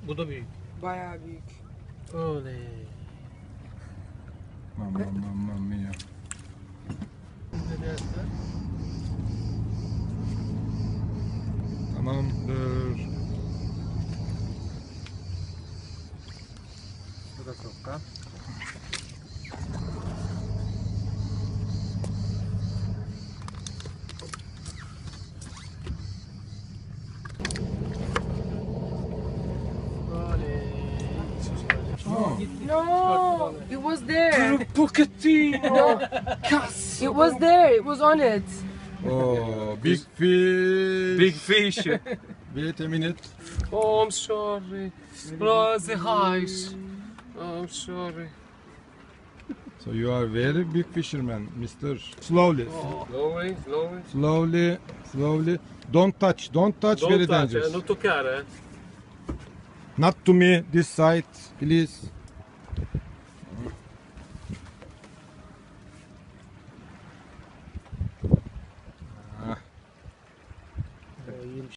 Bu da büyük. Bayağı büyük. Oley. Mamma mia. Tamamdır. Bu da sokka. No, it was there. Pochettino. It was there. It was on it. Oh, big fish. Big fish. Wait a minute. Oh, I'm sorry. Bro, the highs. Oh, I'm sorry. So you are very big fisherman, Mister. Slowly, Slowly, slowly. slowly, slowly. Don't touch, very dangerous. Non toccare. Not to me, this side, please.